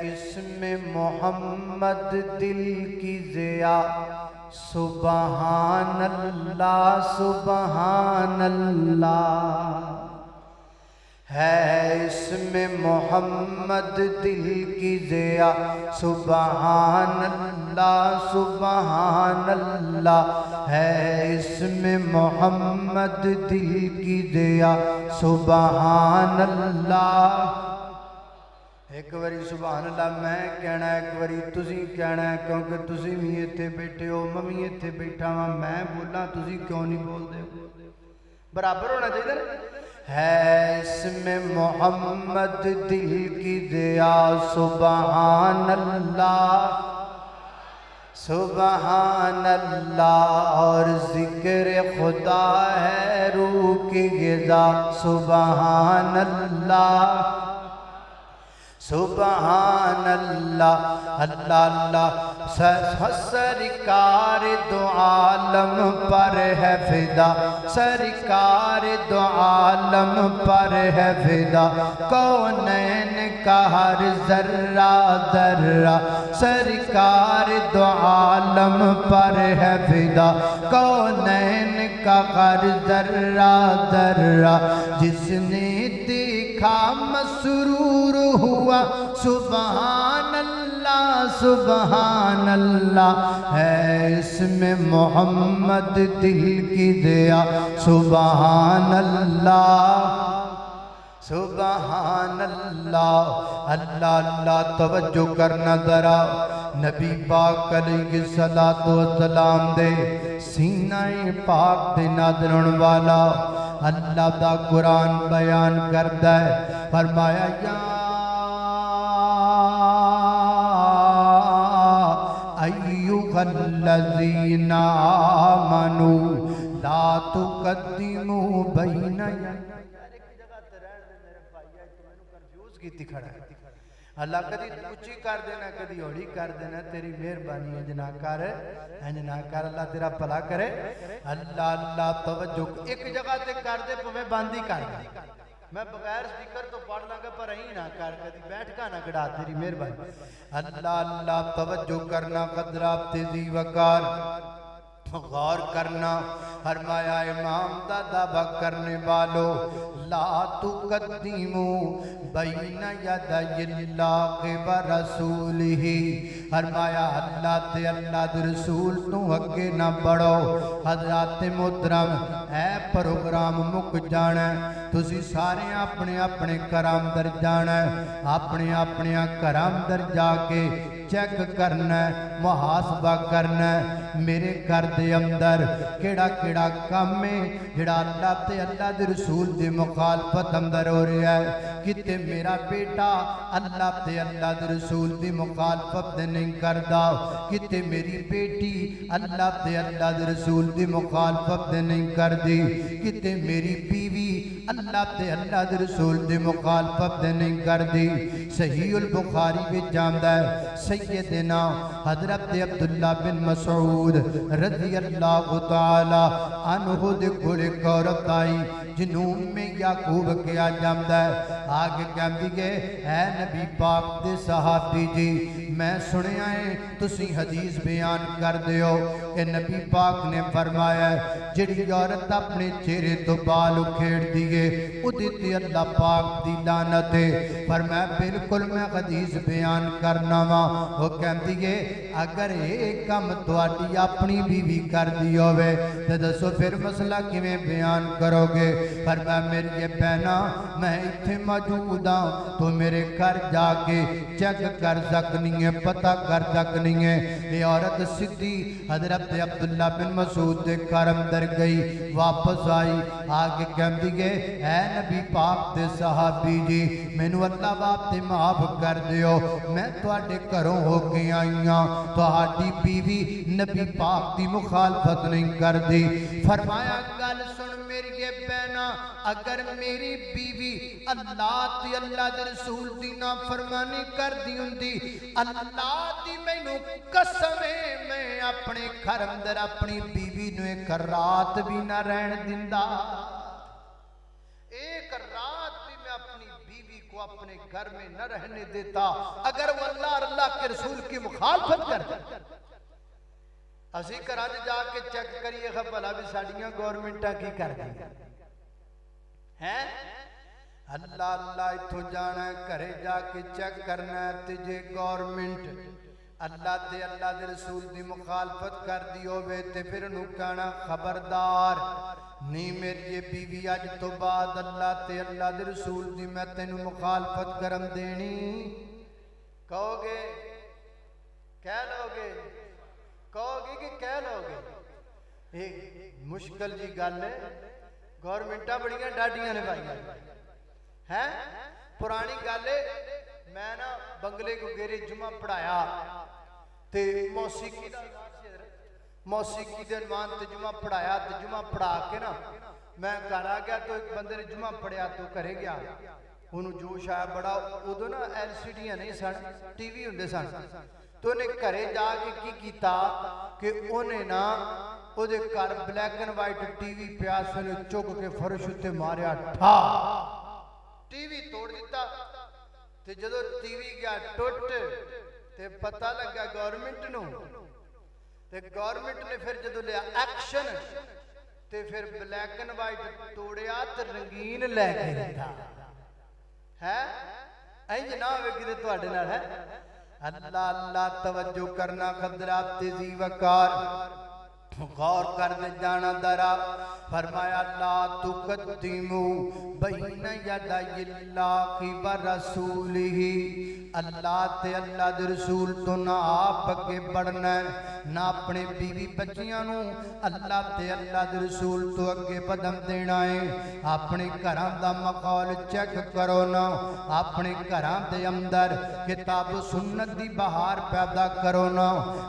اسم محمد دل کی ضیا سبحان اللہ سبحان اللہ ہے اسم محمد دل کی ضیا سبحان اللہ سبحان اللہ ہے اسم محمد دل کی ضیا سبحان اللہ ایک باری سبحان اللہ میں کہنا ایک باری تسی کہنا ہے کیونکہ تسی بھی اتھے بیٹھے ہو ممی اتھے بیٹھا ہوں میں بولا تسی کیوں نہیں بول دے برابر ہونا چاہیے ہے اسم محمد دل کی ضیا سبحان اللہ سبحان اللہ اور ذکر خدا ہے روح کی غذا سبحان اللہ سبحان اللہ اللہ اللہ سرکار دو عالم پر ہے فدا سرکار دو عالم پر ہے فدا کونین کا ہر ذرہ ذرہ سرکار دو عالم پر ہے فدا کونین کا ہر ذرہ ذرہ جس نے دیکھا مسرور ہوا سبحان اللہ سبحان اللہ ہے اسم محمد دل کی ضیا سبحان اللہ سبحان اللہ اللہ اللہ توجہ کرنا ذرا نبی پاک علیہ السلام دے سینہ پاک دے نادرن والا اللہ دا قرآن بیان کرتا ہے فرمایا یا ایوہ الذین آمنوا لا تقدموا بین اللہ کدی اچھی کر دینا کدی اوڑی کر دینا تیری مہربانی انج نہ کر اللہ تیرا بھلا کرے اللہ اللہ توجہ ایک جگہ تے کر دے پویں باندھی کر دے میں بغیر سپیکر تو پڑھ لگا پر ہی نہ کر کدی بیٹھ کا نہ گڑا تیری مہربانی اللہ اللہ توجہ کرنا قدرات تیزی وقار غور کرنا فرمایا امام دا دعویٰ کرنے والو لا تقدموا بین یدی اللہ و رسولہ فرمایا اللہ تے اللہ دے رسول تو اگے نہ بڑھو حضرات محترم اے پروگرام مک جانا تسی سارے اپنے اپنے کرام در جانا اپنے اپنے کرام در جا کے چیک کرنا محاسبہ کرنا میرے گھر دے اندر کیڑا کیڑا کام میں جڑا اللہ تے اللہ دے رسول دے مخالفت اندر ہو رہا ہے کتے میرا بیٹا اللہ تے اللہ دے رسول دے مخالفت دے نہیں کردہ کتے میری بیٹی اللہ تے اللہ دے رسول دے مخالفت دے نہیں کردی کتے میری بیوی اللہ تے اللہ دے رسول دے مخالفت دے نہیں کردی صحیح البخاری بھی جامدہ ہے سیدنا حضرت عبداللہ بن مسعود رضی اللہ تعالی عنہ دے گھڑے کورت آئی جنوب میں یعقوب کیا جامدہ ہے آگے کہم دیگے اے نبی پاک دے صحابی جی میں سنے آئے تسی حدیث بیان کر دیو کہ نبی پاک نے فرمایا ہے جڑی عورت اپنے چہرے تو بال اکھیڑ دیئے ادھتے اللہ پاک دی لعنت ہے فرمایا بالکل میں حدیث بیان کرنا ماں وہ کہم دیئے اگر ایک کم تواڈی اپنی بیوی کر دیو وے تو دسو پھر مسئلہ کی میں بیان کرو گے فرمایا میری یہ بہنا میں اتھے موجود ہوں تو میرے گھر جا کے چیک کر سکنی ہے پتہ کر سکنی ہے یہ عورت صدی حضرت عبداللہ بن مسعود دے کرم در گئی واپس آئی آگے کہم دیگے اے نبی پاک دے صحابی جی میں نو اللہ باپ دے معاف کر دیو میں تو آڈے کروں ہو کے آئیاں تو آڈی بیوی نبی پاک دی مخالفت نہیں کر دی فرمایا گل سن میری یہ بہنا اگر میری بیوی اللہ تی اللہ دے رسول دی نافرمانی کر دی ہوندی اللہ دی میں نو قسم ہے میں اپنے گھر اندر اپنی بیوی نو ایک رات بھی نہ رہن دندا ایک رات بھی میں اپنی بیوی کو اپنے گھر میں نہ رہنے دیتا اگر وہ اللہ اور اللہ کے رسول کی مخالفت کرتا اسی گھراں جا کے چیک کریے بھلا بھی ساڈیاں گورنمنٹاں کی کر دی ہیں اللہ اللہ اتھوں جانا ہے گھرے جا کے چیک کرنا ہے تے جے گورنمنٹ اللہ دے رسول دی مخالفت کر دی ہوئے تے پھر انہوں کہنا خبردار نہیں میری یہ بیوی آج تو بعد اللہ تے اللہ دے رسول دی میں تینوں مخالفت کرم دینی کہو گے کہہ لو گے کہو گے کہ کہہ لو گے ایک مشکل جی گل ہے گورنمنٹاں بڑیاں ڈاڈیاں نے بھائی ہیں پرانی گل ہے میں نا بنگلے کو گیرے جمعہ پڑھایا تے موسیقی دے عنوان تے جمعہ پڑھایا تے جمعہ پڑھا کے نا میں گھر آ گیا تو ایک بندے نے جمعہ پڑھیا تو کرے گیا انہوں جوش آیا بڑا ادو نا ایل سی ڈیاں نہیں سن ٹی وی ہوندے سن تو انہیں گھرے جا کے کی کیتا کہ انہیں نا او دے گھر black and white T V پیاس نے چک کے فرش تے ماریا ٹھا ٹی وی توڑ دیتا تے جدو ٹی وی گیا ٹوٹ تے پتہ لگا گورنمنٹ نو تے گورنمنٹ نے پھر جدو لیا ایکشن تے پھر بلیک اینڈ وائٹ توڑیا تے رنگین لے کے دیتا ہے این جناب کدے تواڈے نال ہے اللہ اللہ توجہ کرنا خدرات تیزی وقار غور کر دے جانا درا فرمایا لا تقدمو بین یدی اللہ و رسولہ اللہ تے اللہ دے رسول تو نہ آپ اگے بڑھنا ہے نہ اپنے بیوی بچیاں نو اللہ تے اللہ دے رسول تو اگے بدم دینا ہے اپنے گھراں دا ماحول چیک کرو نا اپنے گھراں دے اندر کتاب و سنت دی بہار پیدا کرو نا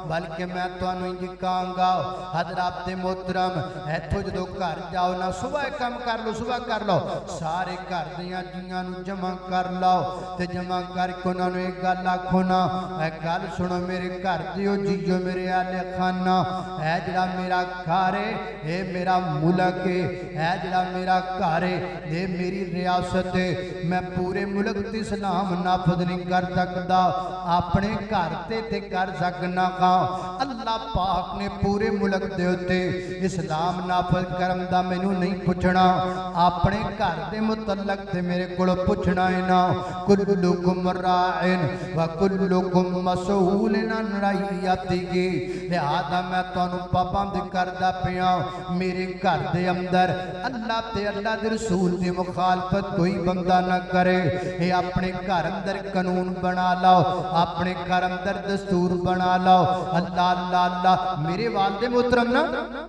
بلکہ میں تانوں یہ کہاں گا حضرات محترم ایتھوں جدو گھر جاؤ نا صبح کم کر لو سارے گھر دیاں جیاں نو جمع کر لو تے جمع کر کے انہاں نو ایک گل آکھو نا اے گل سنو میرے گھر دیو جیو میرے اہل خانہ اے جڑا میرا گھر ہے اے میرا ملک ہے اے جڑا میرا گھر ہے اے میری ریاست ہے میں پورے ملک دی اسلام نافذ نہیں کر سکدا اپنے گھر تے کر سکنا ہاں اللہ پاک نے پورے ملک دے ہوتے اسلام نافذ کرم دا مینوں نہیں پوچھنا اپنے گھر دے متعلق تے میرے کول پوچھنا ہے نا کلکم راعن و کلکم مسئول عن رعیتہ لہذا میں تانوں پابند کردا پیا میرے گھر دے اندر اللہ تے اللہ دے رسول دی مخالفت کوئی بندہ نہ کرے اے اپنے گھر اندر قانون بنا لو اپنے گھر اندر دستور بنا لو اللہ اللہ اللہ میرے والد محترم نا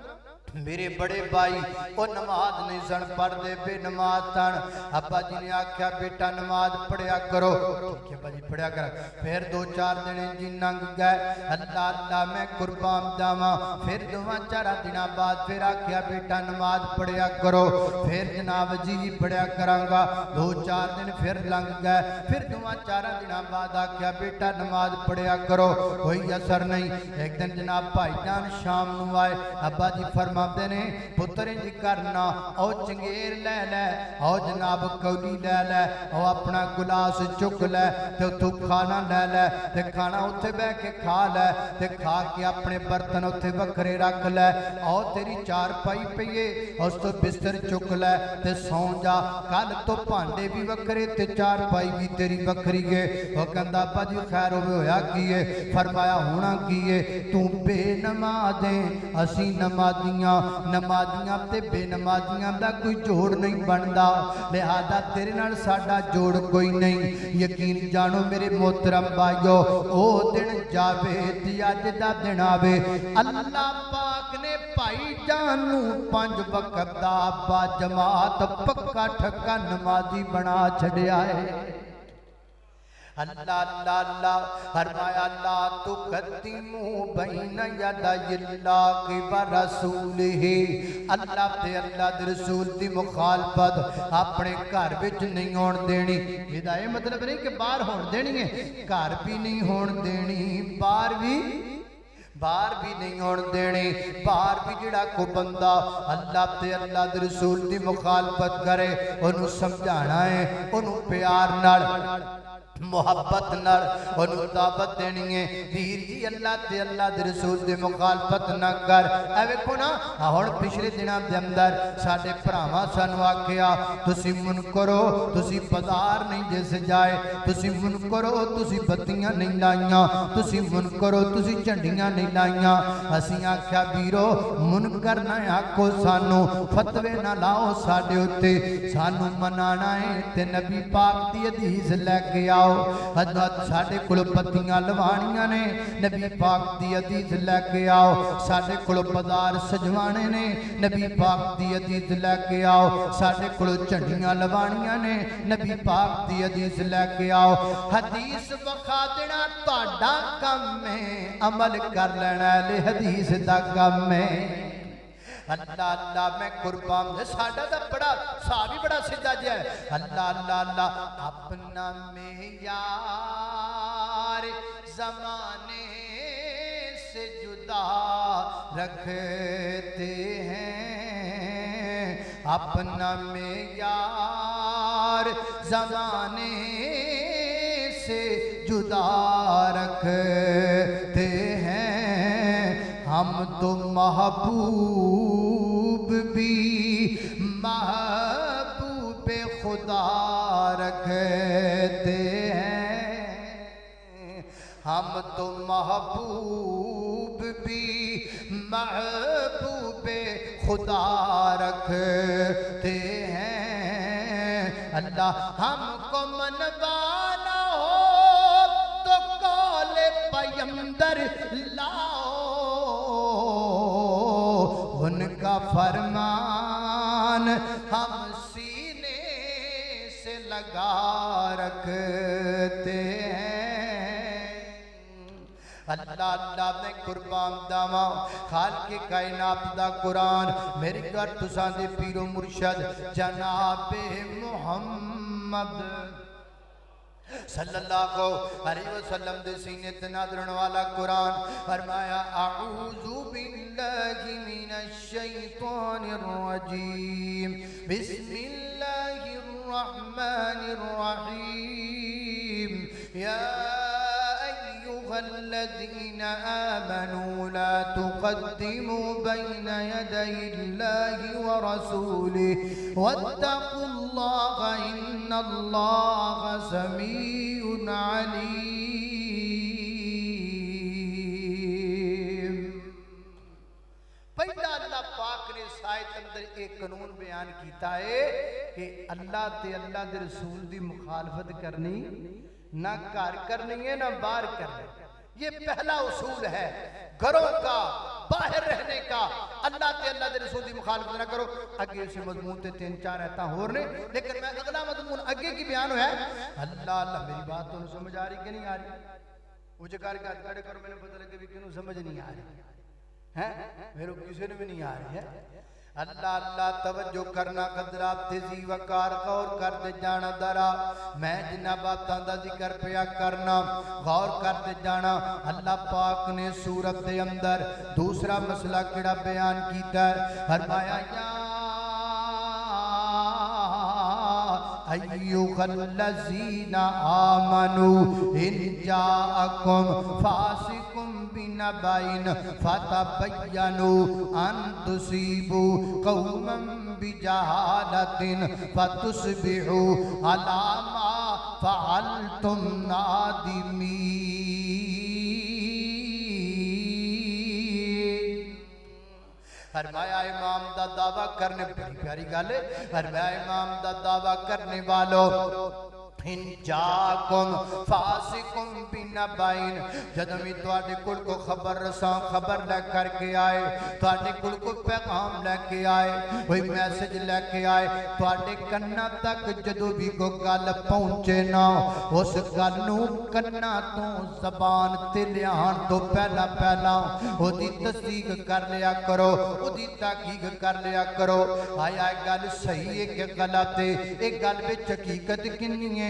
میرے بڑے بھائی وہ نماز نہیں سن پڑھ دے بے نماز سن ابا جی نے آکھیا بیٹا نماز پڑھیا کرو ٹھیک ہے بھائی پڑھیا کرو پھر دو چار دن جی ننگ گئے اللہ اللہ میں قربان جاواں پھر دو چار دن بعد پھر آکھیا بیٹا نماز پڑھیا کرو پھر جناب جی پڑھیا کراں گا دو چار دن پھر لنگ گئے پھر دو چار دن بعد آکھیا بیٹا نماز پڑھیا کرو کوئی اثر نہیں ایک دن جناب بھائی جان شام نو آئے ابا جی فرما نے پتر انج کرنا او چنگیر لے لے او جناب کولی لے لے او اپنا گلاس چک لے تے تو کھانا لے لے تے کھانا اتھے بے کے کھا لے تے کھا کے اپنے برتن اتھے وکھرے رکھ لے او تیری چار پائی پئیے اس تو بستر چک لے تے سون جا کل تو پانڈے بھی وکھرے تے چار پائی بھی تیری وکھری گے او کہندا ابا جی خیر ہویا کیے فرمایا ہونا کیے تو بے نمازیں اسی نمازیاں نمازیاں تے بے نمازیاں دا کوئی جوڑ نہیں بندا لہذا تیرے نال ساڈا جوڑ کوئی نہیں یقین جانو میرے محترم بھائیو او دن جاوے تے اج دا دن آوے اللہ پاک نے بھائی جان نو 5 وقت دا با جماعت پکا ٹھکا نمازی بنا چھڈیا ہے اللہ اللہ اللہ فرمایا لا تقدموا بین یدی اللہ و رسولہ اللہ تے اللہ دے رسول دی مخالفت اپنے گھر وچ نہیں ہون دینی یہ مطلب نہیں کہ باہر ہون دینی ہے گھر بھی نہیں ہون دینی باہر بھی نہیں ہون دینی باہر بھی جڑا کو بندہ اللہ تے اللہ دے رسول دی مخالفت کرے انہوں سمجھانا ہے انہوں پیار نال محبت نال انہوں دعوت دینی ہے ویر جی اللہ تے اللہ دے رسول دے مخالفت نہ کر اے ویکھو نا ہن پچھلے دناں دے اندر ساڈے بھراواں سانوں آکھیا تسی منکرو تسی بازار نہیں جے سجائے تسی منکرو تسی بتیاں نہیں لائیاں تسی منکرو تسی جھنڈیاں نہیں لائیاں اسی آکھیا ویرو منکر نہ آکھو سانوں فتوے نہ لاؤ ساڈے اوتے سانوں منانا ہے تے نبی پاک دی حدیث لے کے آؤ حضرت ساڑھے کلو پتیاں لوانیاں نے نبی پاک دی حدیث لے کے آؤ ساڑھے کلو بازار سجوانے نے نبی پاک دی حدیث لے کے آؤ ساڑھے کلو چڑھیاں لوانیاں نے نبی پاک دی حدیث لے کے آؤ حدیث بخا دینا تہاڈا کم ہے عمل کر لینا لے حدیث دا کم ہے اللہ اللہ میں قربان دے ساڑھا دا بڑا صحابی بڑا سجدہ جائے اللہ اللہ اللہ اپنا معیار زمانے سے جدا رکھتے ہیں اپنا معیار زمانے سے جدا رکھتے ہیں ہم تو محبوب بھی محبوب خدا رکھتے ہیں ہم تو محبوب بھی محبوب خدا رکھتے ہیں اللہ ہم کو منوانا ہو تو قول پیغمبر لاؤ ان کا فرمان ہم سینے سے لگا رکھتے ہیں اللہ اللہ میں قربان داواں خالق کائنات دا قرآن میرے گھر تساں دے پیر و مرشد جناب محمد صلی اللہ علیہ وسلم دے سینے تنادرن والا قرآن فرمایا اعوذ باللہ من الشیطان الرجیم بسم اللہ الرحمن الرحیم یا أيها الذين آمنوا لا تقدموا بين يدي الله ورسوله واتقوا الله إن الله سميع عليم پہلا اللہ پاک نے سائت اندر ایک قانون بیان کیتا ہے کہ اللہ تے اللہ دے رسول دی مخالفت کرنی نہ کار کرنی ہے نہ بار کرنی یہ پہلا اصول ہے گھروں کا باہر رہنے کا اللہ تے اللہ دے رسول دی مخالفت نہ کرو اگے سے مضمون تے 3-4 ایتاں ہور نے لیکن میں اگلا مضمون اگے کی بیان ہے اللہ اللہ میری بات تو سمجھ آ رہی کہ نہیں آ رہی مجھے کار کا کھڑے کرو میں نے پتہ لگے بھی کیوں سمجھ نہیں آ رہی ہے میرے کسی نے بھی نہیں آ رہی ہے اللہ اللہ توجہ کرنا قدرات تیزی وقار غور کر دے جانا درا میں جنہ باتاں دا ذکر پیا کرنا غور کر دے جانا اللہ پاک نے سورت دے اندر دوسرا مسئلہ کڑا بیان کیتا ہے فرمایا یا ایوہ الذین آمنوا ان جاءکم فاسقم بنبائن فتبینوا ان تصیبوا قوما بجہالت فتصبحوا علی ما فعلتم نادمین فرمایا امام دا دعویٰ کرنے بڑی پیاری گالے فرمایا امام دا دعویٰ کرنے والوں ان جاکم فاسقم بنبائن جدمی توڑے کل کو خبر رساں خبر لے کر کے آئے توڑے کل کو پیغام لے کے آئے وہی میسج لے کے آئے توڑے کنہ تک جدو بھی کو گل پہنچے نہ اس گلنو کنہ تو زبان تلیان تو پہلا پہلا وہ دی تصدیق کر لیا کرو وہ دی تحقیق کر لیا کرو آیا گل صحیح ہے کہ غلط ہے ایک گل بے حقیقت کنی ہے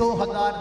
2000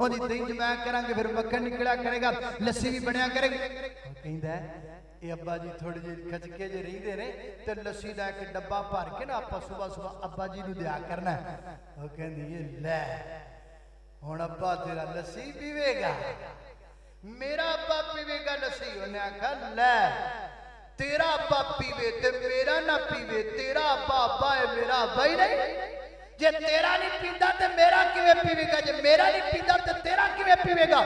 اودی دہی جمایا کریں گے پھر مکھن نکلیا کرے گا لسی بھی بنیا کرے گی کہندا ہے یہ ابا جی تھوڑے جے کھچکے جے رہندے نے تے لسی دا ایک ڈبہ بھر کے نا آپ صبح صبح ابا جی نو دیا کرنا ہے وہ کہندی ہے لے ہن ابا تیرا لسی پیوے گا میرا ابا پیوے گا لسی انہیں آکھا لے تیرا ابا پیوے تے میرا نہ پیوے تیرا ابا ابا ہے میرا ابا ہی نہیں جے تیرا نہیں پیندا تے میرا کیویں پیوے گا جے میرا نہیں پیندا تے تیرا کیویں پیوے گا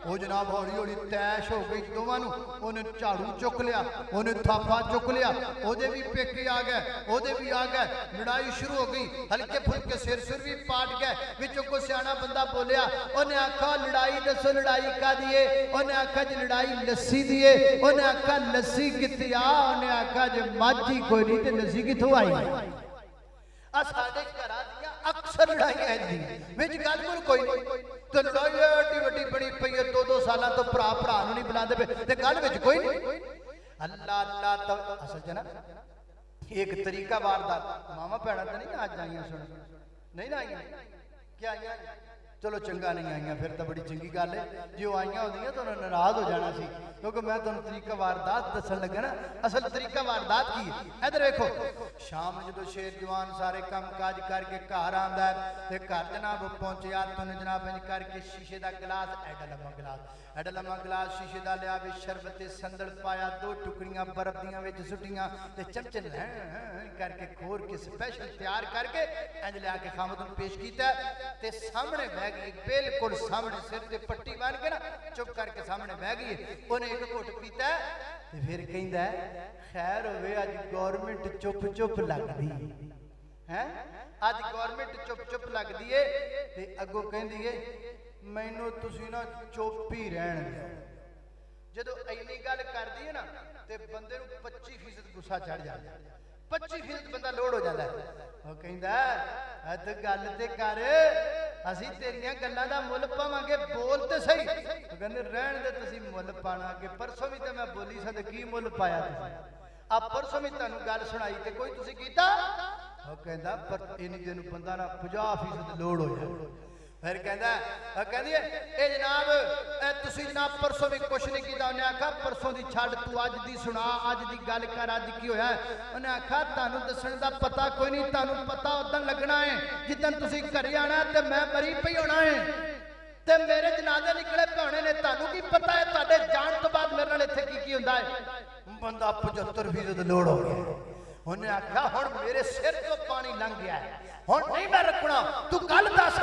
او جناب ہولی ہولی تیش ہو گئی دوواں نو اونے جھاڑو چک لیا اونے تھاپا چک لیا او دے بھی پیکے آ گئے او دے بھی آ گئے لڑائی شروع ہو گئی ہلکے پھلکے سر بھی پاٹ گئے وچوں کو سیاںا بندہ بولیا اونے آکھا لڑائی دسو لڑائی کا دیے اونے آکھا جی لڑائی لسی دیے اونے آکھا لسی کتے آ اونے آکھا جے ماجی کوئی نہیں تے لسی کتھوں آئی ساڈے گھراں دیاں اکثر لڑائیاں ہیں وچ گل کوئی نہیں تے لڑائی ایڈی وڈی بڑی پئی ہے 2-2 سالاں تو بھرا نوں نہیں بلاندے پے تے گل وچ کوئی نہیں اللہ اللہ تو اصل جناب ایک طریقہ واردات ماما بھیڑاں تے نہیں آج آئیاں سن نہیں نہ آئیاں کیا آئیاں چلو چنگا نہیں آئیاں پھر تو بڑی چنگی گل ہے جو آئیاں ہوندیاں تو انہوں ناراض ہو جانا سی کیونکہ میں تو طریقہ واردات دسن لگا نا اصل طریقہ واردات کی ہے ادھر دیکھو شام جدو شیر جوان سارے کام کاج کر کے گھر آندا ہے تے گھر جناب پہنچیا تو نے جناب انج کر کے شیشے دا گلاس ایڈا لمبا گلاس شیشے دا لیا وچ شربت سندڑ پایا 2 ٹکڑیاں برف دیاں وچ سٹیاں تے چمچے کر کے کھور کے سپیشل تیار کر کے انج لیا کے خامد نوں پیش کیتا تے سامنے بیٹھ گئی بالکل سامنے سر تے پٹی بن کے نا چپ کر کے سامنے بیٹھ گئی اونے ایک گھٹ پیتا تے پھر کہندا ہے خیر ہوے اج گورنمنٹ چپ چپ لگدی ہے اج گورنمنٹ چپ چپ لگدی ہے تے اگوں کہندی ہے مینوں تسی نا چپ ہی رہن دیو جدوں اینی گل کردی ہے نا تے بندے نوں 25% غصہ چڑھ جاندا ہے 25% بندہ لوڑ ہو جاتا ہے وہ کہندا ہے تے گل تے کر اسی تیریاں گلاں دا مل پاواں گے بول تے صحیح وہ کہندے رہن دے تسی مل پانا کہ پرسوں بھی تے میں بولی سا تے کی مل پایا تسی اب پرسوں بھی تانوں گل سنائی تے کوئی تسی کیتا وہ کہندا پر اینی دن بندہ نا 50% لوڑ ہو جائے پھر کہندا ہے کہندی ہے اے جناب تسی جناب پرسوں بھی کچھ نہیں کیتا انہیں آکھا پرسوں دی چھڈ تو اج دی سنا اج دی گل کر اج کی ہویا ہے انہیں آکھا تانوں دسن دا پتہ کوئی نہیں تانوں پتہ ادن لگنا ہے جدن تسی گھر آنا تے میں مری پئی ہونا ہے تے میرے جنازے نکلے پے ہونے نے تانوں کی پتہ ہے تواڈے جان تو بعد میرے نال ایتھے کی ہوندا ہے بندہ 75% لوڑ ہو گیا انہیں آکھا ہن میرے سر تو پانی لنگ گیا ہے ہن نہیں میں رکھنا تو گل دس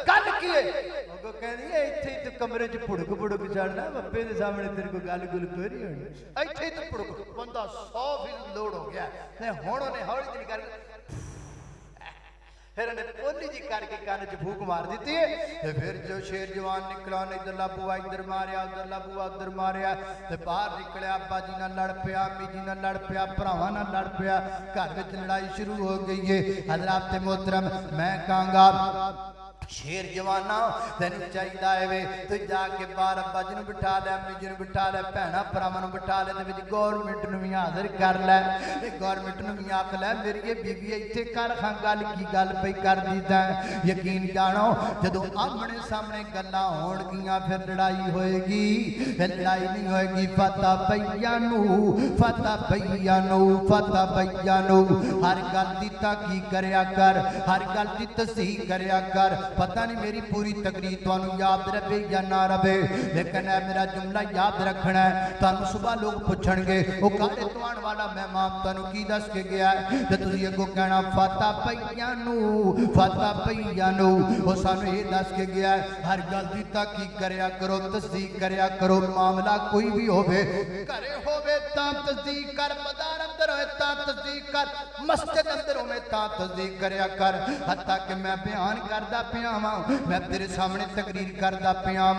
گل کی ہے وہ کہندی ہے ایتھے تو کمرے چ پھڑک پھڑک چڑھنا بپے دے سامنے تیرے کو گل گل کوئی نہیں ہونی ایتھے تو پھڑک بندہ 100% لوڑ ہو گیا تے ہن انہیں ہولی جی کر پھر انہیں پولی جی کر کے کان چ پھوک مار دیتی ہے پھر جو شیر جوان نکلا نے ادھر لابوا ادھر ماریا ادھر لابوا ادھر ماریا تے باہر نکلیا ابا جی نال لڑ پیا امی جی نال لڑ پیا بھراواں نال لڑ پیا گھر وچ لڑائی شروع ہو گئی ہے حضرات محترم میں کہاں گا شیر جوانا تینوں چاہیے وے تو جا کے باہر ابا جی نوں بٹھا لے امی جی نوں بٹھا لے بھੈਣਾਂ بھراواں نوں بٹھا لے تے وچ گورنمنٹ نوں بھی حاضر کر لے تے گورنمنٹ نوں بھی آکھ لے میری یہ بیوی ایتھے کر خاں گل کی گل پئی کر دیتا ہے یقین جانو جدوں آمنے سامنے گلاں ہون گیاں پھر لڑائی ہوئے گی پھر لڑائی نہیں ہوئے گی فتح بیانو ہر گل دی تحقیق کریا کر ہر گل دی تصحیح کریا کر پتہ نہیں میری پوری تقریر تانوں یاد رہے یا نہ رہے لیکن اے میرا جملہ یاد رکھنا ہے تانوں صبح لوگ پوچھن گے او کالے توان والا مہمان تانوں کی دس کے گیا ہے تے تسی اگوں کہنا فتح بیانو او سانوں یہ دس کے گیا ہے ہر گل دی تحقیق کریا کرو تصدیق کریا کرو معاملہ کوئی بھی ہوے گھرے ہوے تاں تصدیق کر بازار اندر ہوے تاں تصدیق کر مسجد اندر ہوے تاں تصدیق کریا کر حتیٰ کہ میں بیان کردا میں تیرے سامنے تقریر کردا پیا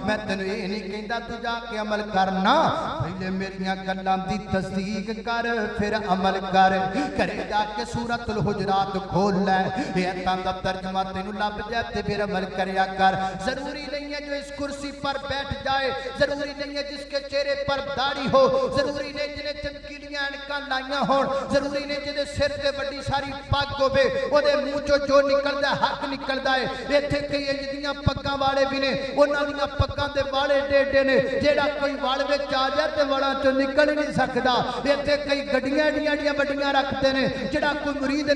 میں تینوں یہ نہیں کہندا تو جا کے عمل کرنا پہلے میریاں گلاں دی تصدیق کر پھر عمل کر کرے جا کے سورۃ الحجرات کھول لے یہ تاں دا ترجمہ تینوں لب جائے تے پھر عمل کریا کر ضروری نہیں ہے جو اس کرسی پر بیٹھ جائے ضروری نہیں ہے جس کے چہرے پر داڑھی ہو ضروری نہیں جنہیں چمکیلیاں انکاں لائیاں ہون ضروری نہیں جنہیں سر تے بڑی ساری پگ ہوے او دے منہ چوں جو نکلدا حق نکلدا ہے ਇੱਥੇ ਕਈ ਇੰਜਦੀਆਂ ਪੱਗਾਂ ਵਾਲੇ ਵੀ ਨੇ, ਉਹਨਾਂ ਦੀਆਂ ਪੱਗਾਂ ਦੇ ਵਾਲੇ ਡੇਡੇ ਨੇ, ਜਿਹੜਾ ਕੋਈ ਵਲ ਵਿੱਚ ਆ ਜਾਏ ਤੇ ਵਲਾਂ ਚੋਂ ਨਿਕਲ ਹੀ ਨਹੀਂ ਸਕਦਾ। ਇੱਥੇ ਕਈ ਗੱਡੀਆਂ ਏਡੀਆਂ ਵੱਡੀਆਂ ਰੱਖਦੇ ਨੇ, ਜਿਹੜਾ ਕੋਈ ਮੁਰੀਦ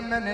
MN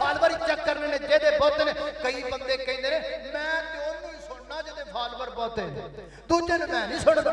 ਫਾਲੋਅਰ ਚੈੱਕ ਕਰਨੇ ਨੇ ਜਿਹਦੇ ਬਹੁਤ ਨੇ। ਕਈ ਬੰਦੇ ਕਹਿੰਦੇ ਨੇ ਮੈਂ ਤੇ ਉਹਨੂੰ ਹੀ ਸੁਣਨਾ ਜਿਹਦੇ ਫਾਲੋਅਰ ਬਹੁਤੇ ਨੇ, ਦੂਜੇ ਨੂੰ ਮੈਂ ਨਹੀਂ ਸੁਣਦਾ।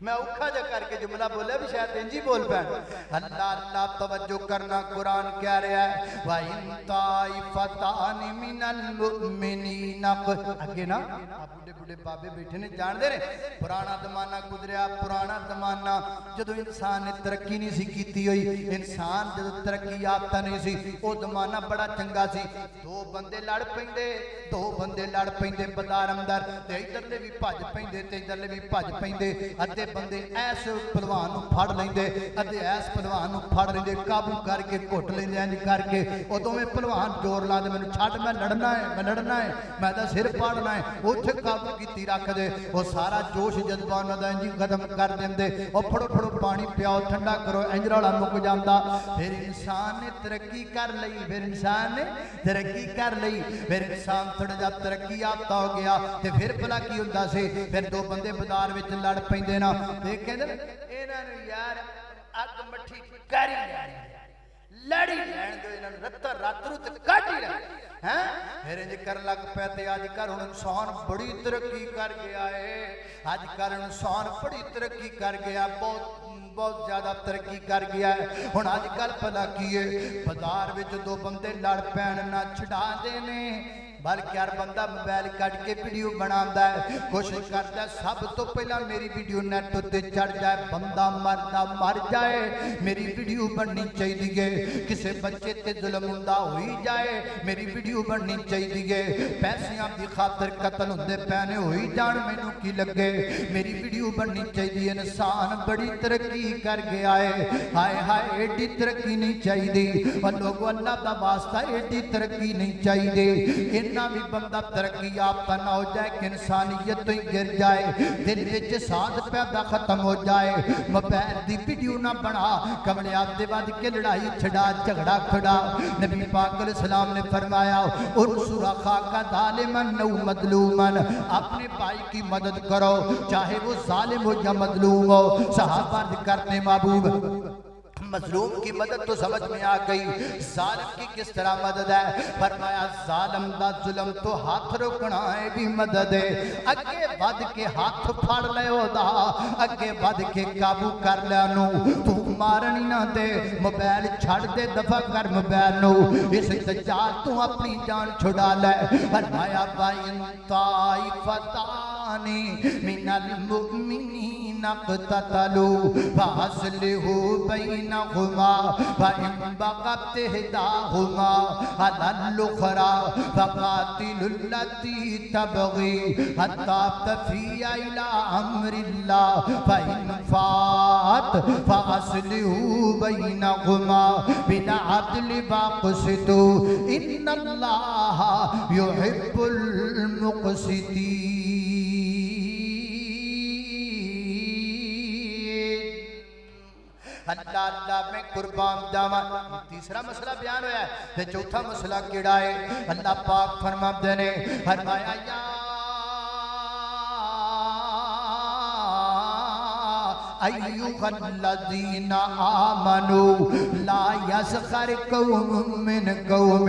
میں اوکھا جا کر کے جملہ بولے بھی شاید انجی بول پین اللہ اللہ توجہ کرنا قرآن کہہ رہا ہے وَإِن طَائِفَتَانِ مِنَ الْمُؤْمِنِينَ اگے نا آپ بڑے بڑے بابے بیٹھے نے جان دے رہے پرانا زمانہ گزریا پرانا زمانہ جدو انسان نے ترقی نہیں سی کیتی ہوئی انسان جدو ترقی یافتہ نہیں سی وہ زمانہ بڑا چنگا سی دو بندے لڑ پیندے بازار اندر تے ادھر لے بھی بھج پیندے تے ادھر لے بھی بھج پیندے ادھے بندے ایس پہلوان نو پھڑ لیندے ادھے ایس پہلوان نو پھڑ لیندے قابو کر کے گھٹ لیندے انج کر کے او دوویں پہلوان زور لاندے مینوں چھڈ میں لڑنا ہے میں دا سر پاڑنا ہے اوتھے قابو کیتی رکھ دے او سارا جوش جذبہ انہاں دا انج ختم کر دیندے او پھڑو پانی پیاؤ ٹھنڈا کرو انج رولا مک جاندا پھر انسان نے ترقی کر لئی پھر انسان تھوڑا جا ترقی یافتہ ہو گیا تے پھر بھلا کی ہوندا سی پھر دو بندے بازار وچ لڑ پیندے نا تے کہندے انہاں نوں یار اگ مٹھی کری لڑی لین دو انہاں نوں رت رات رو تے کٹ ہی لے ہیں پھر انج کر لگ پے تے اج کل ہن انسان بڑی ترقی کر گیا ہے اج کل انسان بڑی ترقی کر گیا بہت زیادہ ترقی کر گیا ہے ہن اج کل بھلا کیے بازار وچ دو بندے لڑ پین نہ چھڈا دینے بلکہ ہر بندہ موبائل کٹ کے ویڈیو بناتا ہے کوشش کرتا ہے سب تو پہلا میری ویڈیو نیٹ تے چڑھ جائے بندہ مردا مر جائے میری ویڈیو بننی چاہیے کسے بچے تے ظلم ہوندا ہوئی جائے میری ویڈیو بننی چاہیے پیسیاں دی خاطر قتل ہوندے پینے ہوئی جان مینوں کی لگے میری ویڈیو بننی چاہیے انسان بڑی ترقی کر گیا ہے ہائے ہائے ایڈی ترقی نہیں چاہیے اور لوگوں اللہ دا واسطہ ایڈی ترقی نہیں چاہیے بھی بندہ ترقی یافتہ نہ ہو جائے کہ انسانیت تو ہی گر جائے دل وچ ساز پیدا ختم ہو جائے موبائل دی ویڈیو نہ بنا کملے آپ دے بعد کے لڑائی چھڑا جھگڑا کھڑا نبی پاک علیہ السلام نے فرمایا انصر اخاک ظالما او مظلوما اپنے بھائی کی مدد کرو چاہے وہ ظالم ہو یا مظلوم ہو صحابہ کرتے محبوب مظلوم کی مدد تو سمجھ میں آ گئی ظالم کی کس طرح مدد ہے فرمایا ظالم دا ظلم تو ہاتھ رکنا ہے بھی مدد ہے اگے بد کے ہاتھ پھڑ لے ہو دا اگے بد کے قابو کر لے نو تو مارنی نہ دے موبائل چھڑ دے دفع کر موبائل نو اس دجال تو اپنی جان چھڑا لے فرمایا بائن طائفتان من المؤمنین اقتتلوا فاصلحوا بینہما فإن بغت إحداہما علی الأخرى فقاتلوا التي تبغي حتى تفیء إلی أمر اللہ فإن فات فأصلحوا بینہما بالعدل واقسطوا ان اللہ يحب المقسطین اللہ اللہ میں قربان جاواں تیسرا مسئلہ بیان ہویا ہے تے چوتھا مسئلہ کیڑا ہے اللہ پاک فرماتے نے فرمایا یا ایوہ الذین آمنوا لا یسخر قوم من قوم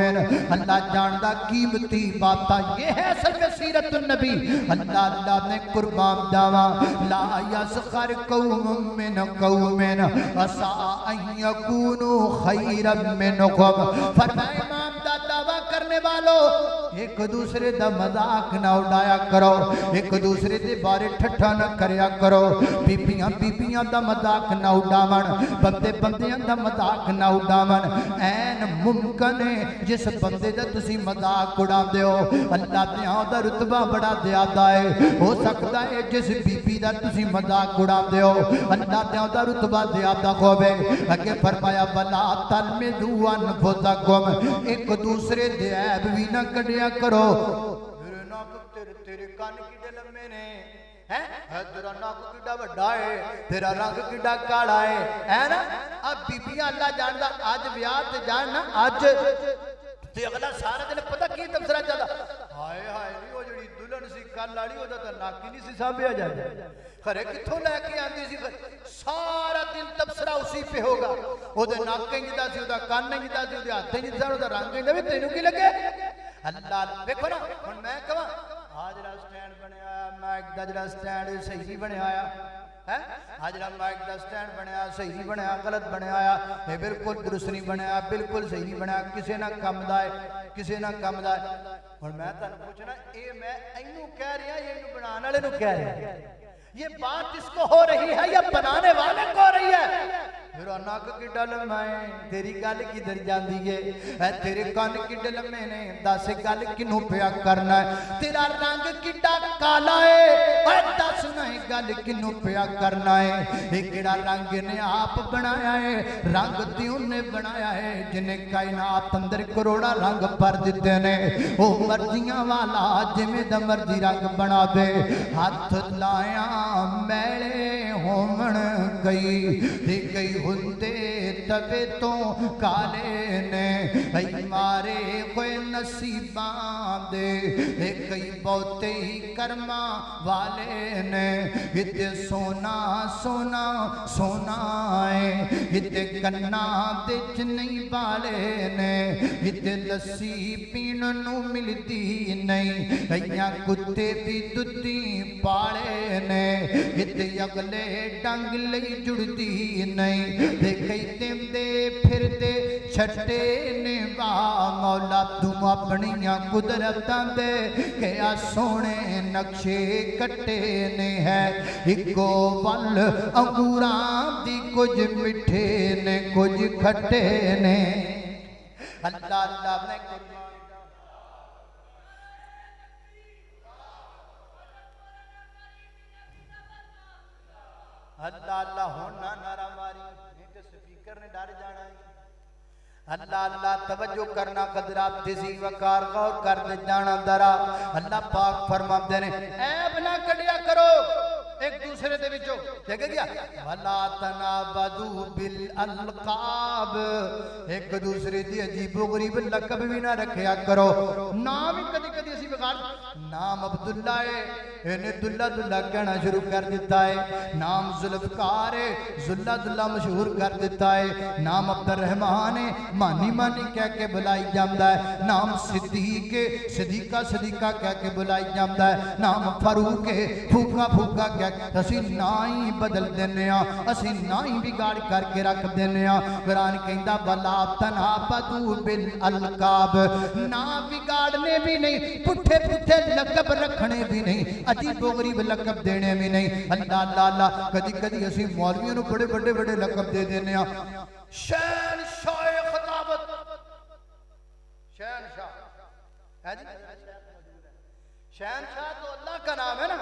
اللہ جاندہ قیمتی باتا یہ ہے سر سیرت النبی اللہ اللہ نے قربان جاواں لا یسخر قوم من قوم عسى ان یکونوا خیرا منکم فرمائے امام دا دعویٰ کرنے والوں ایک دوسرے دا مذاق نہ اڑایا کرو ایک دوسرے دے بارے ٹھٹھا نہ کریا کرو بیبیاں دا مذاق نہ اڑاون بندیاں دا مذاق نہ اڑاون این ممکن ہے جس بندے دا تسی مذاق اڑاندے ہو اللہ دیاں دا رتبہ بڑا زیادہ ہے ہو سکتا ہے جس بی دا تسی مذاق اڑاندے ہو اللہ دیاں دا رتبہ زیادہ ہوے اگے فرمایا بلا تلمذوا انفسکم ایک دوسرے دے عیب بھی نہ کڈیا کرو میرے ناک تیرے کان کیڑے لمبے نے تیرا ناک کیڑا وڈا ہے تیرا رنگ کیڑا کالا ہے نا اب بیبیاں اللہ جاندا اج ویاہ تے جان نا اج تے اگلا سارا دن پتہ کی تبصرہ چلدا ہائے ہائے او جڑی دلہن سی کل والی او دا ناک ہی نہیں سی سانبھیا جاندا خرے کتھوں لے کے آندی سی سارا دن تبصرہ اسی پہ ہوگا او دے ناک انج دا سی او دا کان انج دا سی او دے ہاتھ انج دا او دا رنگ انج دا وی تینوں کی لگے اللہ دیکھو نا ہن میں کہاں آ جڑا سٹینڈ بنیا میں ایک دا جڑا سٹینڈ صحیح نہیں بنیا آیا ہے حجرہ مائک دا سٹینڈ بنیا صحیح نہیں بنیا غلط بنیا آیا یہ بالکل درست نہیں بنیا بالکل صحیح نہیں بنیا کسے نہ کم دائے کسے نہ کم دائے اور میں تانوں پوچھنا اے میں اینو کہہ رہا یہ اینو بنانے والے نو کہہ رہا یہ بات اس کو ہو رہی ہے یا بنانے والے کو ہو رہی ہے میرا ناک کی ڈل میں تیری گل کی در جاندی ہے تیرے کان کی ڈل میں نے دس گل کنوں پیا کرنا ہے تیرا رنگ کڈا کالا ہے دس نہیں گل کنوں پیا کرنا ہے یہ کیڑا رنگ نے آپ بنایا ہے رنگ دیوں نے بنایا ہے جنہیں کائنات اندر کروڑا رنگ پر دیتے نے وہ مرضیاں والا جمیں دا مرضی رنگ بنا دے ہاتھ لائیاں میلے ہومن گئی گئی ہندے تبے تو کالے نے اے مارے کوئی نصیبان دے کئی بہتے ہی کرما والے نے اتنے سونا سونا سونا ہے اتنے کنا دے چنئی والے نے اتنے لسی پیننو ملتی نہیں ایاں کتے دی دتی پالے نے اتنے اگلے ڈنگ لئی جڑتی نہیں دیکھئی تیم دے پھر دے چھٹے نے مولا تم اپنیاں قدرتاں دے کیا سونے نقشے کٹے نے ہے ایکو ول انگوراں دی کچھ مٹھے نے کچھ کھٹے نے اللہ اللہ میں اللہ اللہ ہونا نارا ماری نہیں تو سپیکر نے ڈر جانا ہے اللہ اللہ توجہ کرنا قدرات تیزی وقار غور کر دے جانا درا اللہ پاک فرما دے نے عیب نہ کڑیا کرو ایک دوسرے دے وچوں دیکھے گیا وَلَا تَنَابَدُوا بِالْأَلْقَابِ ایک دوسرے دی عجیب و غریب لقب بھی نہ رکھیا کرو نام ہی کدی کدی اسی بغار نام عبداللہ ہے انہیں دلہ کہنا شروع کر دیتا ہے نام ذوالفقار ہے دلہ مشہور کر دیتا ہے نام عبدالرحمن ہے مانی مانی کہہ کے بلائی جامدہ ہے نام صدیق ہے صدیقہ کہہ کے بلائی جامدہ ہے نام فاروق ہے پھوکا پھوکا کہہ کے اسی نائی بدل دینے اسی نائی بگاڑ کر کے رکھ دینے قرآن کہندہ بلا تنابدو بالالقاب نا بگاڑنے بھی نہیں پٹھے پٹھے لقب رکھنے بھی نہیں عجیب و غریب لقب دینے بھی نہیں اللہ اللہ اللہ کدی کدی اسی مولویوں بڑے بڑے بڑے لقب دے دینے شہن شاہ خطابت شہن شاہ شہن شاہ تو اللہ کا نام ہے نا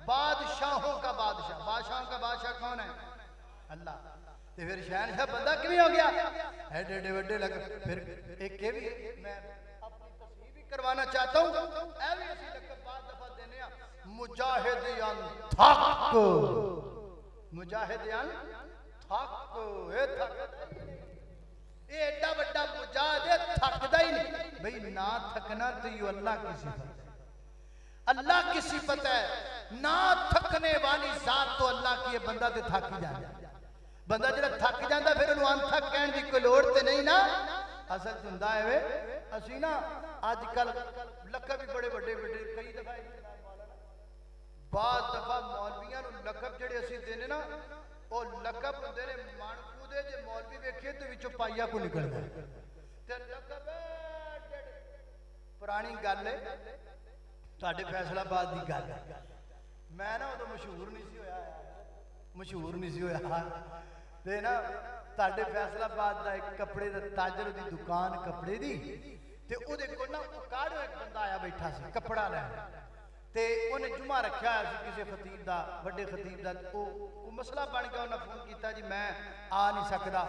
بادشاہوں کا بادشاہ بادشاہوں کا بادشاہ کون ہے اللہ تو پھر شہن شاہ بندہ کیوں ہو گیا ایڈے ایڈے وڈے لقب پھر ایک کے بھی میں اپنی تصحیح بھی کروانا چاہتا ہوں اے بھی اسی لقب بعد دفعہ دینے مجاہدیان تھک مجاہدیان تھک اے تھک اے ایڈا بڑا مجاہد تھک دا ہی نہیں بھئی نہ تھکنا تو یہ اللہ کی صفت ہے اللہ کی صفت ہے نہ تھکنے والی ذات تو اللہ کی بندہ تے تھک ہی جانا بندہ جڑا تھک جاندا پھر انہوں ان تھک کہن دی کوئی لوڑ تے نہیں نا اصل چندہ ہے وے اسی نا آج کل لقب بھی بڑے بڑے بڑے کئی دفعہ بعض دفعہ مولویاں نو لقب جڑے اسی دینے نا اور لقب دینے مانکو دے جے مولوی ویکھے تو وچوں پائیا کو نکل گئے تے لقب پرانی گل ہے تواڈے فیصلہ آباد دی گل ہے میں نا ادو مشہور نہیں سی ہویا تے نا تواڈے فیصلہ آباد دا ایک کپڑے دا تاجر دی دکان کپڑے دی تے او دے کول نا کاڑو ایک بندہ آیا بیٹھا سی کپڑا لے تے انہیں جمعہ رکھا ہے سی کسی خطیب دا بڑے خطیب دا او مسئلہ بن گیا انہیں فون کیتا جی میں آ نہیں سکدا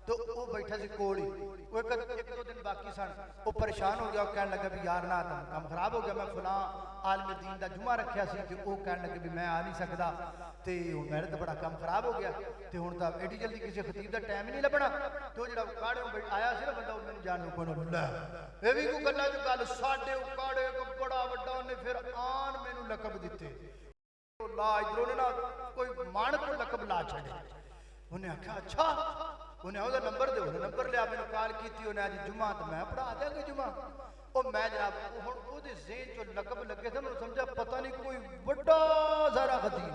تو وہ بیٹھا سی کوڑی وہ ایک دو دن باقی سن وہ پریشان ہو گیا وہ کہنے لگا بھی یار نہ کام خراب ہو گیا میں فلاں عالم دین دا جمعہ رکھیا سی کہ وہ کہنے لگا بھی میں آ نہیں سکدا تے میرے تو بڑا کام خراب ہو گیا تے ہن تا ایڈی جلدی کسی خطیب دا ٹائم ہی نہیں لبنا تو جڑا کاڑے آیا سی نا بندہ وہ مینوں جان کو لے اے وی کوئی گلاں جو گل ساڈے کاڑے کو بڑا وڈا نے پھر آن مینوں لقب دتے لا ادھروں نے نا کوئی مان کو لقب لا چھڑے انہیں کہا اچھا انہیں اوہ نمبر دے انہیں نمبر لیا میں نے کال کی تھی انہیں آج جمعہ تو میں پڑھا دیا گا جمعہ اور میں جناب وہ دے ذہن جو لقب لگے تھا میں نے سمجھا پتہ نہیں کوئی بڑا زارہ خطیب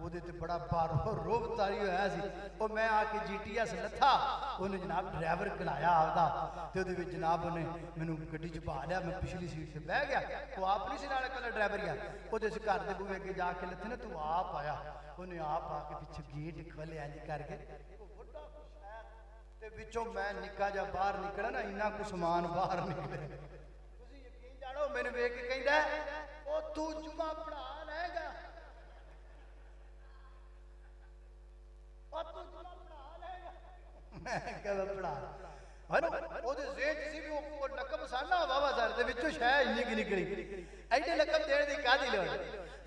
ਉਹਦੇ ਤੇ ਬੜਾ ਭਾਰ ਰੋਬ ਤਾਰੀ ਹੋਇਆ ਸੀ ਉਹ ਮੈਂ ਆ ਕੇ ਜੀਟੀਐਸ ਲੱਥਾ ਉਹਨੇ ਜਨਾਬ ਡਰਾਈਵਰ ਕਲਾਇਆ ਆਪਦਾ ਤੇ ਉਹਦੇ ਵਿੱਚ ਜਨਾਬ ਉਹਨੇ ਮੈਨੂੰ ਗੱਡੀ 'ਚ ਪਾ ਲਿਆ ਮੈਂ ਪਿਛਲੀ ਸੀਟ ਤੇ ਬਹਿ ਗਿਆ ਉਹ ਆਪ ਨਹੀਂ ਸੀ ਨਾਲ ਇਕੱਲਾ ਡਰਾਈਵਰ ਹੀ ਆ ਉਹਦੇ ਸ ਘਰ ਦੇ ਬੂਹੇ ਅੱਗੇ ਜਾ ਕੇ ਲੱਥੇ ਨਾ ਤੂੰ ਆਪ ਆਇਆ ਉਹਨੇ ਆਪ ਆ ਕੇ ਪਿੱਛੇ ਗੇਟ ਖੋਲ੍ਹਿਆ ਇੰਜ ਕਰਕੇ ਉਹ ਵੱਡਾ ਸ਼ਹਿਰ ਤੇ ਵਿੱਚੋਂ ਮੈਂ ਨਿੱਕਾ ਜਿਹਾ ਬਾਹਰ ਨਿਕਲਿਆ ਨਾ ਇੰਨਾ ਕੁ ਸਮਾਨ ਬਾਹਰ ਨਿਕਲਿਆ ਤੁਸੀਂ ਯਕੀਨ ਜਾਣੋ ਮੈਨੂੰ ਵੇਖ ਕੇ ਕਹਿੰਦਾ ਉਹ ਤੂੰ ਜੁਮਾ ਪੜਾ ਲਏਗਾ ਮੈਂ ਕਹਿੰਦਾ ਪੜਾ ਉਹਦੇ ਜ਼ੇਨ ਸੀ ਵੀ ਉਹ ਲਕਬ ਸਾਨਾ ਵਾਵਾ ਸਰ ਦੇ ਵਿੱਚੋਂ ਸ਼ਾਇ ਇੰਨੀ ਕਿ ਨਿਕਲੀ ਐਡੇ ਲਕਬ ਦੇਣ ਦੀ ਕਾਹਦੀ ਲੋੜ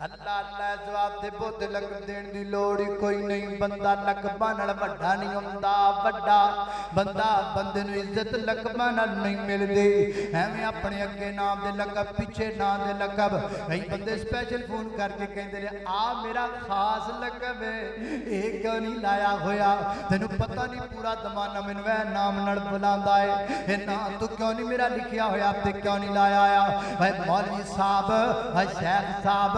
ਅੱਲਾ ਅੱਲਾ ਜਵਾਬ ਦੇ ਬੋਤੇ ਲਕਬ ਦੇਣ ਦੀ ਲੋੜ ਹੀ ਕੋਈ ਨਹੀਂ ਬੰਦਾ ਲਕਬਾਂ ਨਾਲ ਵੱਡਾ ਨਹੀਂ ਹੁੰਦਾ ਵੱਡਾ ਬੰਦਾ ਬੰਦੇ ਨੂੰ ਇੱਜ਼ਤ ਲਕਬਾਂ ਨਾਲ ਨਹੀਂ ਮਿਲਦੀ ਐਵੇਂ ਆਪਣੇ ਅੱਗੇ ਨਾਮ ਦੇ ਲਕਬ ਪਿੱਛੇ ਨਾਮ ਦੇ ਲਕਬ ਕਈ ਬੰਦੇ ਸਪੈਸ਼ਲ ਫੋਨ ਕਰਕੇ ਕਹਿੰਦੇ ਨੇ ਆ ਮੇਰਾ ਖਾਸ ਲਕਬ ਹੈ ਇਹ ਕਿਉਂ ਨਹੀਂ ਲਾਇਆ ਹੋਇਆ ਤੈਨੂੰ ਪਤਾ ਨਹੀਂ ਪੂਰਾ ਜ਼ਮਾਨਾ ਮੈਨੂੰ ਇਹ ਨਾਮ ਨਾਲ ਬੁਲਾਉਂਦਾ ਹੈ ਇਹ ਨਾਂ ਤੂੰ ਕਿਉਂ ਨਹੀਂ ਮੇਰਾ ਲਿਖਿਆ ਹੋਇਆ ਤੇ ਕਿਉਂ ਨਹੀਂ ਲਾਇਆ ਆ ਭਾਈ ਮੌਲਵੀ ਸਾਹਿਬ ਸ਼ੇਖ ਸਾਹਿਬ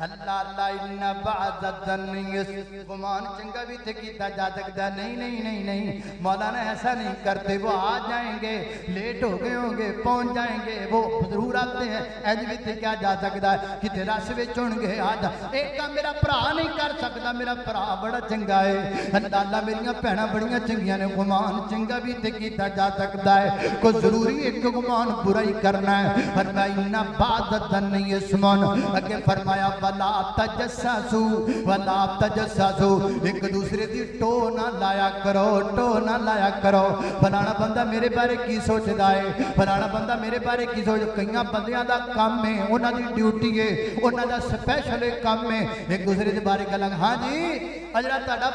اللہ اللہ انہ بعض الظن گمان چنگا بھی تھے کیتا جا سکتا ہے نہیں نہیں نہیں نہیں مولانا ایسا نہیں کرتے وہ آ جائیں گے لیٹ ہو گئے ہوں گے پہنچ جائیں گے وہ ضرور آتے ہیں ایج بھی تھے کیا جا سکتا ہے کتے رس میں چن گے آ جا ایک کام میرا پرا نہیں کر سکتا میرا پرا بڑا چنگا ہے اللہ اللہ میریاں پہنا بڑیاں چنگیاں نے گمان چنگا بھی تھے کیتا جا سکتا ہے کو ضروری ایک گمان برائی کرنا ہے فرمایا انہ بعض الظن اسمن اگے فرمایا ولا تجسسو ایک دوسرے دی ٹو نہ لایا کرو فلانا بندہ میرے بارے کی سوچدا ہے فلانا بندہ میرے بارے کی سوچ کئیاں بندیاں دا کام ہے انہاں دی ڈیوٹی ہے انہاں دا سپیشل کام ہے ایک دوسرے دے بارے گلاں ہاں جی اجڑا تہاڈا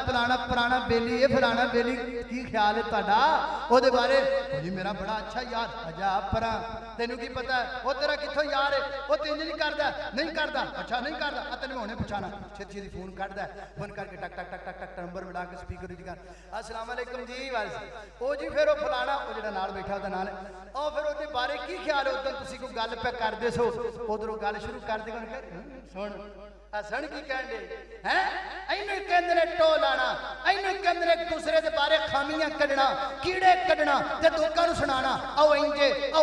پرانا بیلی ہے فلانا بیلی کی خیال ہے تہاڈا او دے بارے جی میرا بڑا اچھا یار اجا پرا تینوں کی پتہ ہے او تیرا کتھوں یار ہے او تینج نہیں کردا اچھا نہیں کردا اتنے ہونے پچھانا چھتی دی فون کٹ دا فون کر کے ٹک ٹک ٹک ٹک ٹک نمبر ملا کے سپیکر وچ کر السلام علیکم جی وارث او جی پھر او فلانا او جڑا نال بیٹھا او دا نال او پھر او دے بارے کی خیال ہے اودوں تسی کوئی گل پہ کردے سو ادھروں گل شروع کر دے سن سن کی کہن دے ہیں اینوں کہندے نے ٹو لانا اینوں کہندے نے ایک دوسرے دے بارے خامیاں کڈنا کیڑے کڈنا تے لوکاں نوں سنانا او انجے او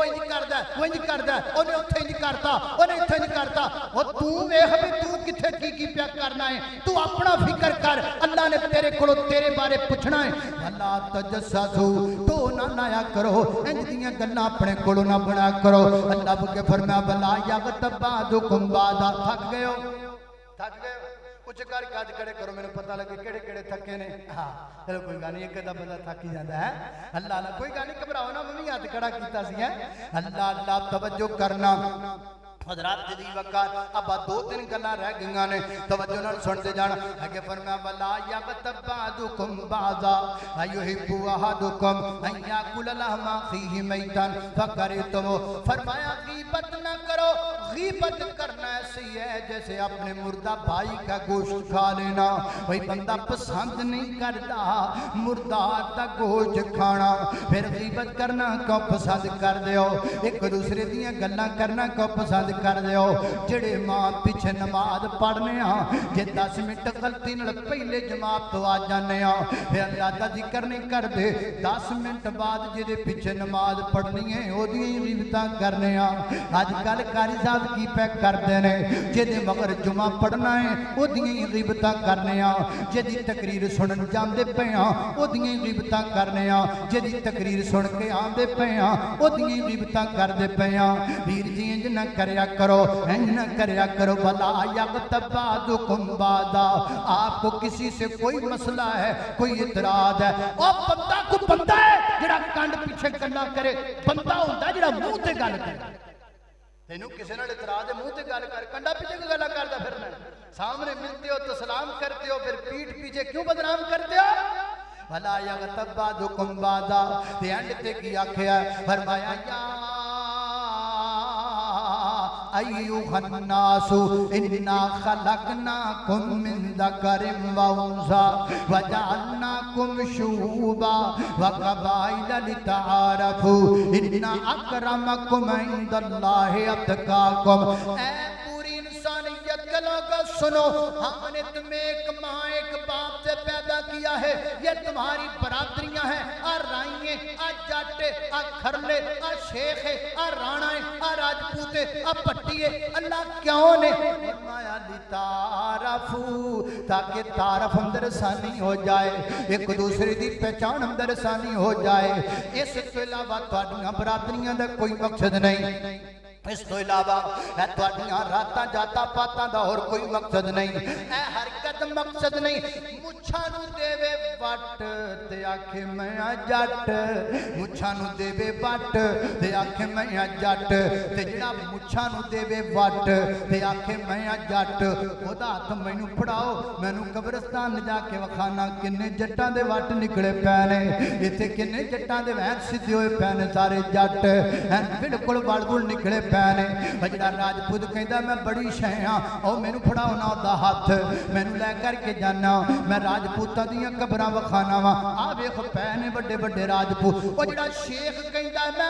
انج کردا او انج کردا اونے اوتھے انج کرتا اونے ایتھے انج کرتا او تو ویکھ بھی تو کتھے کی پیا کرنا ہے تو اپنا فکر کر اللہ نے تیرے کولوں تیرے بارے پوچھنا ہے اللہ تجسسو تو نہ لایا کرو انج دیاں گلاں اپنے کولوں نہ بنا کرو اللہ کے فرمایا بلا یغتب بعضکم بعضا تھک گئے کچھ کر کاج کڑے کرو میں نے پتہ لگے کیڑے کیڑے تھکے نے ہاں چلو کوئی گل نہیں ایک دا بندہ تھک ہی جاندا ہے اللہ اللہ کوئی گل نہیں گھبراؤ نا میں ہاتھ کھڑا کیتا سی ہے اللہ اللہ توجہ کرنا حضرات دی وقار ابا دو تین گلاں رہ گئیاں نے توجہ نال سن دے جانا اگے فرمایا ولا یغتب بعضکم بعضا ایحب احدکم ان یاکل لحم اخیہ میتا فکرہتم فرمایا غیبت نہ کرو غیبت کرنا ایسی ہے جیسے اپنے مردہ بھائی کا گوشت کھا لینا وہی بندہ پسند نہیں کرتا مردار دا گوشت کھانا پھر غیبت کرنا کو پسند کر دیو ایک دوسرے دیاں گلاں کرنا کو پسند کر دیو جڑے ماں پیچھے نماز پڑھنے ہاں جے 10 منٹ غلطی نال پہلے جماعت تو آ جانے ہاں پھر اللہ دا ذکر نہیں کر دے 10 منٹ بعد جے پیچھے نماز پڑھنی ہے او دی غیبتاں کرنے ہاں اج کل قاری صاحب کی پہ کردے نے جے مگر جمعہ پڑھنا ہے او دی غیبتاں کرنے ہاں جے دی تقریر سنن جاندے پے ہاں او دی غیبتاں کرنے ہاں جے دی تقریر سن کے آندے پے ہاں او دی غیبتاں کردے پے ہاں ویر جی انج نہ کریا کرو نہ کریا کرو بلا یغتب بعضکم بعضا آپ کو کسی سے کوئی مسئلہ ہے کوئی اعتراض ہے او بندہ کو بندہ ہے جڑا کنڈ پیچھے گلاں کرے بندہ ہوندا جڑا منہ تے گل کرے تینوں کسی نال اعتراض ہے منہ تے گل کر کنڈا پیچھے کی گلاں کردا پھرنا سامنے ملتے ہو تو سلام کرتے ہو پھر پیٹھ پیچھے کیوں بدنام کرتے ہو بلا یغتب بعضکم بعضا تے اینڈ تے کی آکھیا فرمایا یا ایوہ الناس انا خلقناکم من ذکر و انثی وجعلناکم شعوبا وقبائل لتعارفوا ان اکرمکم عند اللہ اتقاکم اے پوری انسانیت کے لوگوں سنو ہم نے تمہیں ایک ماں ایک باپ سے پیدا کیا ہے یہ تمہاری برادریاں ہیں اور رائیں اور جاٹے اور کھرلے اور شیخ اور رانا اور راجپوتے اور پٹیے اللہ کیوں نے فرمایا لتعارفوا تاکہ تعارف اندر ثانی ہو جائے ایک دوسرے دی پہچان اندر ثانی ہو جائے اس کے علاوہ تہاڈیاں برادریاں دا کوئی مقصد نہیں اس تو علاوہ ہے تواڈیاں راتاں جاتا پاتاں دا اور کوئی مقصد نہیں اے حرکت مقصد نہیں مچھاں نو دیوے وٹ تے آکھے میں جٹ مچھاں نو دیوے وٹ تے آکھے میں جٹ تے جڑا مچھاں نو دیوے وٹ تے آکھے میں جٹ خدا ہاتھ مینوں پھڑاؤ مینوں قبرستان جا کے وکھانا کنے جٹاں دے وٹ نکلے پے نے ایتھے کنے جٹاں دے وین سیدھے ہوئے پے نے سارے جٹ ہیں بالکل بالکل نکلے پینے بجڑا راجپوت کہندا میں بڑی شے ہاں او مینوں پھڑاؤ نا دا ہاتھ مینوں لے کر کے جانا میں راجپوتاں دیاں قبراں وکھانا وا آ ویکھ پینے بڑے بڑے راجپوت او جڑا شیخ کہندا میں